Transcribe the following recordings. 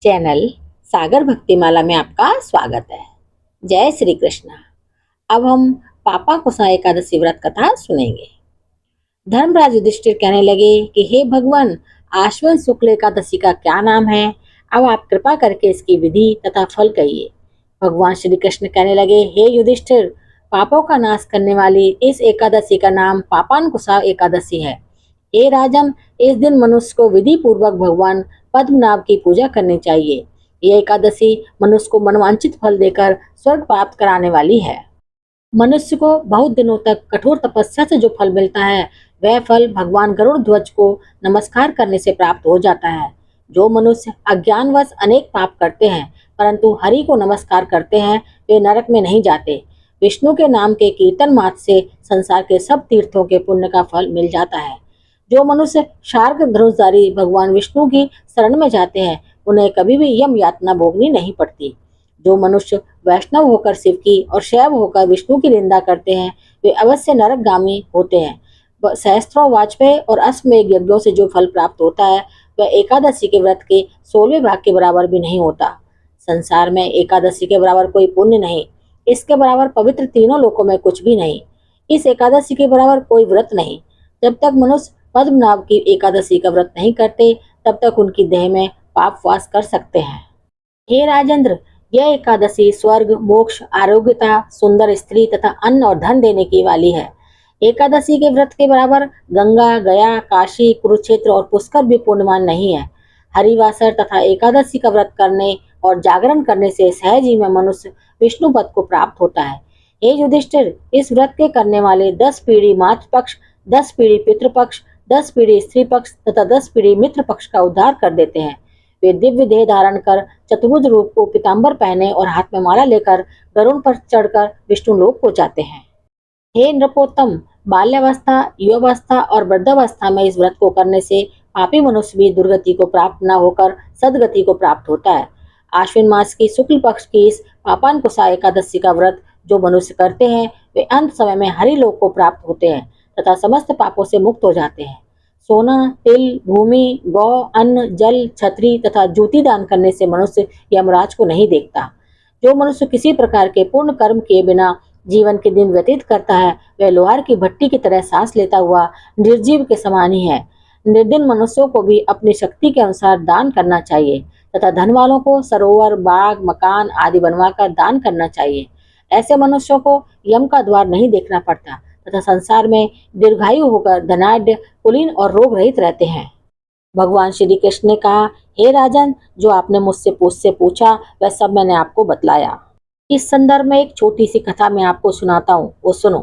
Channel सागर भक्तिमाला में आपका स्वागत है। जय श्री कृष्ण। अब हम पापा कुसा एकादशी व्रत कथा सुनेंगे। धर्मराज युधिष्ठिर कहने लगे कि हे भगवान, आश्विन शुक्ल एकादशी का क्या नाम है? अब आप कृपा करके इसकी विधि तथा फल कहिए। भगवान श्री कृष्ण कहने लगे, हे युधिष्ठिर, पापों का नाश करने वाली इस एकादशी का नाम पापानकुशा एकादशी है। हे राजन, इस दिन मनुष्य को विधि पूर्वक भगवान पद्मनाभ की पूजा करनी चाहिए। यह एकादशी मनुष्य को मनवांछित फल देकर स्वर्ग प्राप्त कराने वाली है। मनुष्य को बहुत दिनों तक कठोर तपस्या से जो फल मिलता है, वह फल भगवान गरुड़ ध्वज को नमस्कार करने से प्राप्त हो जाता है। जो मनुष्य अज्ञानवश अनेक पाप करते हैं परंतु हरि को नमस्कार करते हैं, वे नरक में नहीं जाते। विष्णु के नाम के कीर्तन मात्र से संसार के सब तीर्थों के पुण्य का फल मिल जाता है। जो मनुष्य शार्क धनुषधारी भगवान विष्णु की शरण में जाते हैं, उन्हें कभी भी यम यातना भोगनी नहीं पड़ती। जो मनुष्य वैष्णव होकर शिव की और शैव होकर विष्णु की निंदा करते हैं, वे अवश्य नरकगामी होते हैं। सहस्त्रों वाजपेयी और अश्वमेध यज्ञों से जो फल प्राप्त होता है, वह एकादशी के व्रत के 16वें भाग के बराबर भी नहीं होता। संसार में एकादशी के बराबर कोई पुण्य नहीं, इसके बराबर पवित्र तीनों लोकों में कुछ भी नहीं। इस एकादशी के बराबर कोई व्रत नहीं। जब तक मनुष्य पद्मनाभ की एकादशी का व्रत नहीं करते, तब तक उनकी देह में पाप वास कर सकते हैं। हे राजेंद्र, यह एकादशी स्वर्ग, मोक्ष, आरोग्यता, सुंदर स्त्री तथा अन्न और धन देने की वाली है। एकादशी के व्रत के बराबर गंगा, गया, काशी, कुरुक्षेत्र और पुष्कर भी पुण्यवान नहीं है। हरिवासर तथा एकादशी का व्रत करने और जागरण करने से सहज ही में मनुष्य विष्णु पद को प्राप्त होता है। हे युधिष्ठिर, इस व्रत के करने वाले 10 पीढ़ी मातृ पक्ष, 10 पीढ़ी पितृपक्ष, 10 पीढ़ी स्त्री पक्ष तथा 10 पीढ़ी मित्र पक्ष का उद्धार कर देते हैं। वे दिव्य देह धारण कर चतुर्भुज रूप को पीतांबर पहने और हाथ में माला लेकर गरुड़ पर चढ़कर विष्णु लोक को जाते हैं। हे नृपोत्तम, बाल्यावस्था, युवावस्था और वृद्धावस्था में इस व्रत को करने से पापी मनुष्य भी दुर्गति को प्राप्त न होकर सदगति को प्राप्त होता है। आश्विन मास की शुक्ल पक्ष की इस पापानकुशा एकादशी का व्रत जो मनुष्य करते हैं, वे अंत समय में हरि लोक को प्राप्त होते हैं तथा समस्त पापों से मुक्त हो जाते हैं। सोना, तिल, भूमि, गौ, अन्न, जल, छतरी तथा जूती दान करने से मनुष्य यमराज को नहीं देखता। जो मनुष्य किसी प्रकार के पूर्ण कर्म किए बिना जीवन के दिन व्यतीत करता है, वह लोहार की भट्टी की तरह सांस लेता हुआ निर्जीव के समान ही है। निर्धन मनुष्यों को भी अपनी शक्ति के अनुसार दान करना चाहिए तथा धन वालों को सरोवर, बाग, मकान आदि बनवाकर दान करना चाहिए। ऐसे मनुष्यों को यम का द्वार नहीं देखना पड़ता तथा संसार में दीर्घायु होकर धनाढ्य, कुलीन और रोग रहित रहते हैं। भगवान श्री कृष्ण ने कहा, हे राजन, जो आपने मुझसे पूछा वह सब मैंने आपको बतलाया। इस संदर्भ में एक छोटी सी कथा मैं आपको सुनाता हूँ, वो सुनो।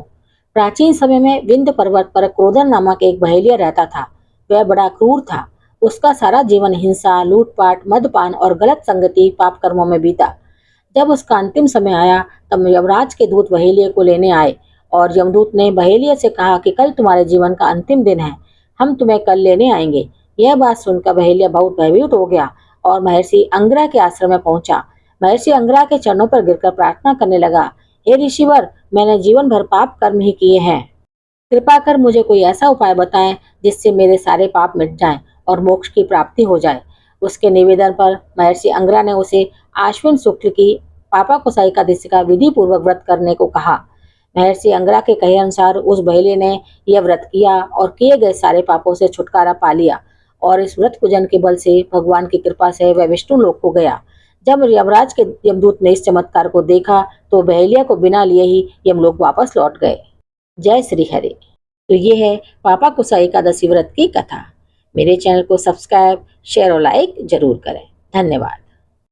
प्राचीन समय में विंध्य पर्वत पर क्रोधन नामक एक बहेलिया रहता था। वह बड़ा क्रूर था। उसका सारा जीवन हिंसा, लूटपाट, मदपान और गलत संगति पाप कर्मों में बीता। जब उसका अंतिम समय आया, तब यमराज के दूत बहेलिये को लेने आए और यमदूत ने बहेलिये से कहा कि कल तुम्हारे जीवन का अंतिम दिन है, हम तुम्हें कल लेने आएंगे। यह बात सुनकर बहेलिया बहुत भयभीत हो गया और महर्षि अंगिरा के आश्रम में पहुंचा। महर्षि अंगिरा के चरणों पर गिरकर प्रार्थना करने लगा, हे ऋषिवर, मैंने जीवन भर पाप कर्म ही किए हैं। कृपा कर मुझे कोई ऐसा उपाय बताएं जिससे मेरे सारे पाप मिट जाएं और मोक्ष की प्राप्ति हो जाए। उसके निवेदन पर महर्षि अंगिरा ने उसे आश्विन शुक्ल की पापाकुशा एकादशी का विधि पूर्वक व्रत करने को कहा। महर्षि अंगिरा के कहे अनुसार उस बहेलिये ने यह व्रत किया और किए गए सारे पापों से छुटकारा पा लिया और इस व्रत पूजन के बल से भगवान की कृपा से वह विष्णु लोक को गया। जब यमराज के यमदूत ने इस चमत्कार को देखा तो बहेलिया को बिना लिए ही यमलोक वापस लौट गए। जय श्री हरि। तो ये है पापाकुशा एकादशी व्रत की कथा। मेरे चैनल को सब्सक्राइब, शेयर और लाइक जरूर करें। धन्यवाद।